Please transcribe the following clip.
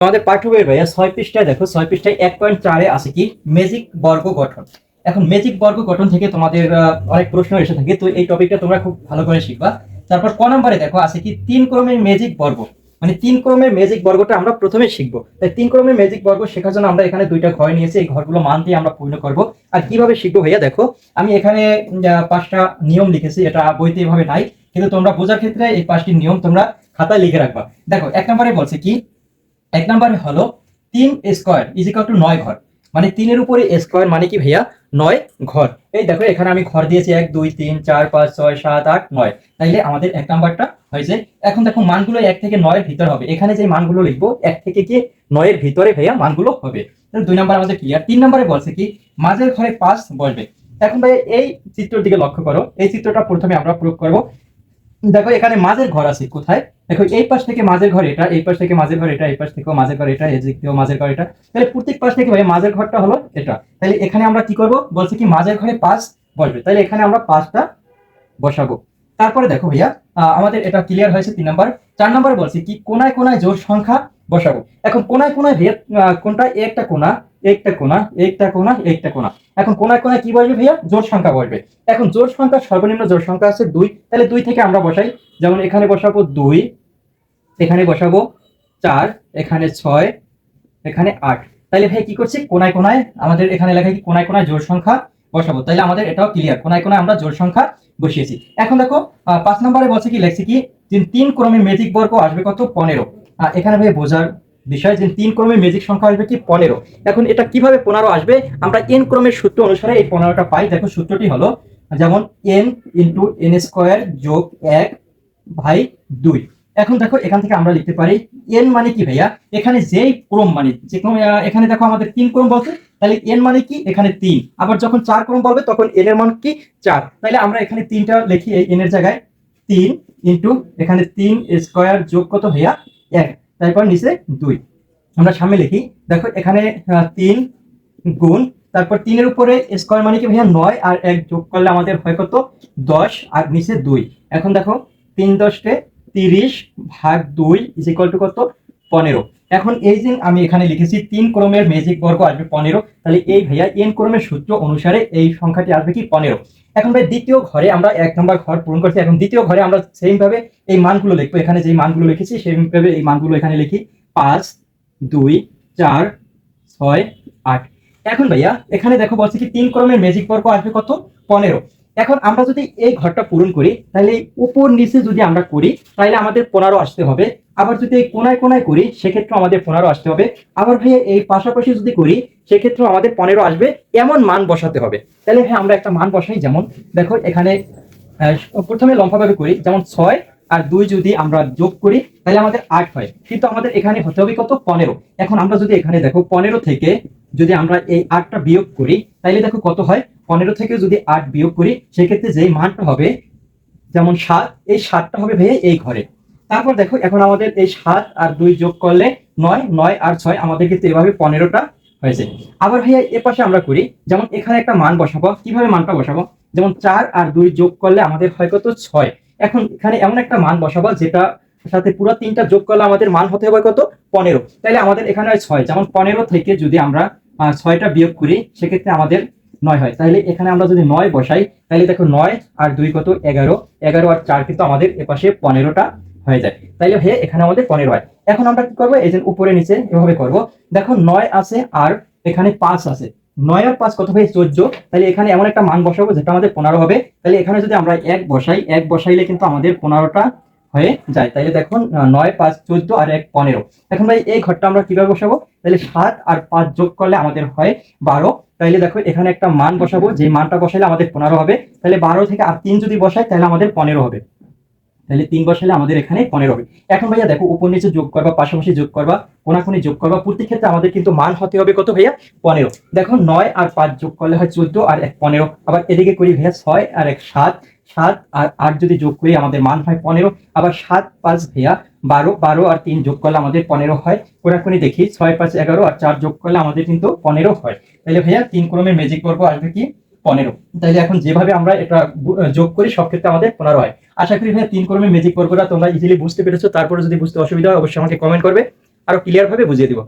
আমাদের পাঠ্য বইয়ের ভাইয়া 6 পৃষ্ঠায় দেখো, 6 পৃষ্ঠায় 1.4 আছে কি ম্যাজিক বর্গ গঠন। এখন ম্যাজিক বর্গ গঠন থেকে তোমাদের অনেক প্রশ্ন এসে থাকে, তো এই টপিকটা তোমরা খুব ভালো করে শিখবা। তারপর ক নম্বরে দেখো আছে কি 3 ক্রমের ম্যাজিক বর্গ, মানে 3 ক্রমের ম্যাজিক বর্গটা আমরা প্রথমে শিখবো। তাই 3 ক্রমের ম্যাজিক বর্গ শেখার জন্য আমরা এখানে দুইটা ঘর নিয়েছি, এই ঘরগুলো মান দিয়ে আমরা পূর্ণ করব। আর কিভাবে শিখবো ভাইয়া দেখো, আমি এখানে 5টা নিয়ম লিখেছি, এটা বইতে এভাবে নাই, কিন্তু তোমরা বোঝার ক্ষেত্রে এই 5টি নিয়ম তোমরা খাতায় লিখে রাখবা। দেখো 1 নম্বরে বলছে কি, 1 নম্বরে হলো 3 স্কয়ার ইজ ইকুয়াল টু 9 ঘর, মানে 3 এর উপরে স্কয়ার মানে কি ভাইয়া 9 ঘর। এই দেখো এখানে আমি ঘর দিয়েছি 1 2 3 4 5 6 7 8 9, তাইলে আমাদের 1 নাম্বারটা হয়েছে। এখন দেখো মানগুলো 1 থেকে 9 এর ভিতর হবে, এখানে যে মানগুলো লিখবো 1 থেকে কি 9 এর ভিতরে ভাইয়া মানগুলো হবে। তাহলে 2 নাম্বার আমাদের ক্লিয়ার। 3 নম্বরে বলছে কি মাঝের ঘরে 5 বসবে। এখন ভাইয়া এই চিত্রের দিকে লক্ষ্য করো, এই চিত্রটা প্রথমে আমরা প্রয়োগ করব। দেখো এখানে মাঝের ঘর আছে কোথায়, দেখো এই পাশ থেকে মাঝের ঘর এটা, এই পাশ থেকে মাঝের ঘর এটা, এই পাশ থেকেও মাঝের ঘর এটা, এই দিক থেকেও মাঝের ঘর এটা, তাহলে প্রত্যেক পাশ থেকে ভাই মাঝের ঘরটা হলো এটা। তাহলে এখানে আমরা কি করব, বলছে কি মাঝের ঘরে 5 বসবে, তাহলে এখানে আমরা 5টা বসাবো। তারপরে দেখো ভাইয়া আমাদের এটা ক্লিয়ার হয়েছে 3 নাম্বার। 4 নাম্বার বলছে কি কোনায় কোনায় জোড় সংখ্যা বসাবো। এখন কোনায় কোনায় ভাইয়া কোনটা, একটা কোনা একটা কোনা একটা কোনা একটা কোনা, এখন কোনায় কোনায় কি বসবে ভাইয়া জোড় সংখ্যা বসবে। এখন জোড় সংখ্যা সর্বনিম্ন জোড় সংখ্যা আছে 2, তাহলে 2 থেকে আমরা বসাই, যেমন এখানে বসাবো 2, এখানে বসাবো 4, এখানে 6, এখানে 8। তাহলে ভাই কি করছি কোনায় কোনায় আমাদের এখানে লেখা কি কোনায় কোনায় জোড় সংখ্যা বসাবো, তাহলে আমাদের এটাও ক্লিয়ার, কোনায় কোনায় আমরা জোড় সংখ্যা বসিয়েছি। এখন দেখো 5 নম্বরে বলছে কি লেখছি কি যে 3 ক্রমের ম্যাজিক বর্গ আসবে কত 15। এখানে ভাই বোঝার বিষয় যে 3 ক্রমের ম্যাজিক সংখ্যা আসবে কি 15। এখন এটা কিভাবে 15 আসবে, আমরা n ক্রমের সূত্র অনুসারে এই 15টা পাই। দেখো সূত্রটি হলো যেমন n ইনটু n স্কয়ার যোগ 1 ভাই 2। এখন দেখো এখান থেকে আমরা লিখতে পারি n মানে কি ভাইয়া, এখানে যেই ক্রম মানে যে ক্রম, এখানে দেখো আমাদের 3 ক্রম বলছে, তাহলে n মানে কি এখানে 3, আবার যখন 4 ক্রম বলবে তখন n এর মান কি 4, তাহলে আমরা এখানে 3টা লিখি এই n এর জায়গায় 3 ইনটু এখানে 3 স্কয়ার যোগ কত ভাইয়া 1, তারপর নিচে 2 আমরা সামনে লিখি। দেখো এখানে 3 গুণ, তারপর 3 এর উপরে স্কয়ার মানে কি ভাইয়া 9, আর 1 যোগ করলে আমাদের হয় কত 10, আর নিচে 2। এখন দেখো 3 10 30 ভাগ 2 ইজ ইকুয়াল টু কত 15। এখন এই যে আমি এখানে লিখেছি 3 ক্রমের ম্যাজিক বর্গ আসবে 15, তাহলে এই ভাইয়া n ক্রমের সূত্র অনুসারে এই সংখ্যাটি আসবে কি 15। এখন ভাই দ্বিতীয় ঘরে আমরা 1 নম্বর ঘর পূরণ করছি, এখন দ্বিতীয় ঘরে আমরা সেম ভাবে এই মানগুলো লিখবো, এখানে যে মানগুলো লিখেছি সেই ভাবে এই মানগুলো এখানে লিখি 5 2 4 6 8। এখন ভাইয়া এখানে দেখো বলছে কি 3 ক্রমের ম্যাজিক বর্গ আসবে কত 15। এখন আমরা যদি এই ঘরটা পূরণ করি, তাহলে উপর নিচে যদি আমরা করি তাহলে আমাদের 15 আসতে হবে। আবার যদি এই কোনায় কোনায় করি সেক্ষেত্রে আমাদের 15 আসতে হবে। আবার ভাইয়া এই পাশাপাশি যদি করি সেক্ষেত্রে আমাদের 15 আসবে, এমন মান বসাতে হবে। তাহলে ভাই আমরা একটা মান বসাই, যেমন দেখো এখানে প্রথমে লম্বাভাবে করি, যেমন 6 আর 2 যদি আমরা যোগ করি তাহলে আমাদের 8 হয়, কিন্তু আমাদের এখানে হতে হবে কত 15। এখন আমরা যদি এখানে দেখো 15 থেকে যদি আমরা এই 8টা বিয়োগ করি তাহলে দেখো কত হয়, 15 থেকে যদি 8 বিয়োগ করি সেক্ষেত্রে যেই মানটা হবে যেমন 7, এই 7টা হবে ভাইয়া এই ঘরে। তারপর দেখো এখন আমাদের এই 7 আর 2 যোগ করলে 9, 9 আর 6 আমাদের কিন্তু এভাবে 15টা হয়েছে। আবার ভাইয়া এ পাশে আমরা করি, যেমন এখানে একটা মান বসাবো, কিভাবে মানটা বসাবো, যেমন 4 আর 2 যোগ করলে আমাদের হয় কত 6। এখন এখানে এমন একটা মান বসাবো যেটা সাথে পুরো 3টা যোগ করলে আমাদের মান হতে হবে কত 15, তাহলে আমাদের এখানে হয় 6, যেমন 15 থেকে যদি আমরা 6টা বিয়োগ করি সেক্ষেত্রে আমাদের 9 হয়। তাহলে এখানে আমরা যদি 9 বসাই তাহলে দেখো 9 আর 2 কত 11, 11 আর 4 কিন্তু আমাদের এপাশে 15টা হয়ে যায়, তাইলে হে এখানে আমাদের 15 হয়। এখন আমরা কি করবো, এই যে উপরে নিচে এভাবে করব। দেখো 9 আছে আর এখানে 5 আছে, 9 আর 5 কত হয় 14, তাহলে এখানে এমন একটা মান বসাবো যেটা আমাদের 15 হবে। তাহলে এখানে যদি আমরা 1 বসাই, 1 বসাইলে কিন্তু আমাদের 15টা হয়ে যায়। তাইলে দেখুন 9 5 14 আর 1 15। এখন ভাই এই ঘরটা আমরা কিভাবে বসাবো, তাহলে 7 আর 5 যোগ করলে আমাদের হয় 12। তাইলে দেখো এখানে একটা মান বসাবো, যে মানটা বসাইলে আমাদের 15 হবে। তাহলে 12 থেকে আর 3 যদি বসাই তাহলে আমাদের 15 হবে, তাহলে 3 বসালে আমাদের এখানে 15 হবে। এখন ভাইয়া দেখো উপর নিচে যোগ করবা, পাশাপাশি যোগ করবা, কোনাকুনি যোগ করবা, প্রত্যেক ক্ষেত্রে আমাদের কিন্তু মান হতে হবে কত ভাইয়া 15। দেখো 9 আর 5 যোগ করলে হয় 14 আর 1 15। আবার এদিকে করি ভাইয়া 6 আর 1 7, 7 আর 8 যদি যোগ করি আমাদের মান হয় 15। আবার 7 5 ভাইয়া 12, 12 আর 3 যোগ করলে আমাদের 15 হয়। কোনাকুনি দেখি 6 5 11 আর 4 যোগ করলে আমাদের কিন্তু 15 হয়। তাহলে ভাইয়া 3 ক্রমের ম্যাজিক বর্গ আসবে কি 15। তাইলে এখন যেভাবে আমরা এটা যোগ করি সব ক্ষেত্রে আমাদের 15 হয়। আশা করি ভাই 3 ক্রমের ম্যাজিক বর্গটা তোমরা ইজিলি বুঝতে পেরেছো। তারপরে যদি বুঝতে অসুবিধা হয় অবশ্যই আমাকে কমেন্ট করবে। আরো ক্লিয়ার ভাবে বুঝিয়ে দিব।